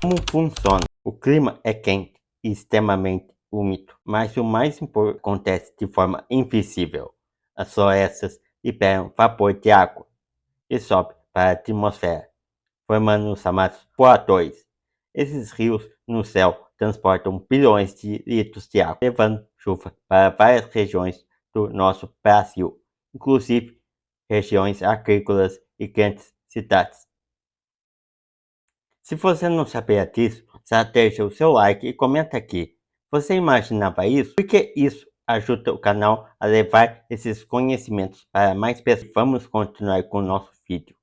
Como funciona? O clima é quente e extremamente úmido, mas o mais importante acontece de forma invisível. As florestas liberam vapor de água e sobe para a atmosfera, formando os chamados poatores. Esses rios no céu transportam bilhões de litros de água, levando chuva para várias regiões do nosso Brasil, inclusive regiões agrícolas e grandes cidades. Se você não sabia disso, já deixa o seu like e comenta aqui. Você imaginava isso? Porque isso ajuda o canal a levar esses conhecimentos para mais pessoas. Vamos continuar com o nosso vídeo.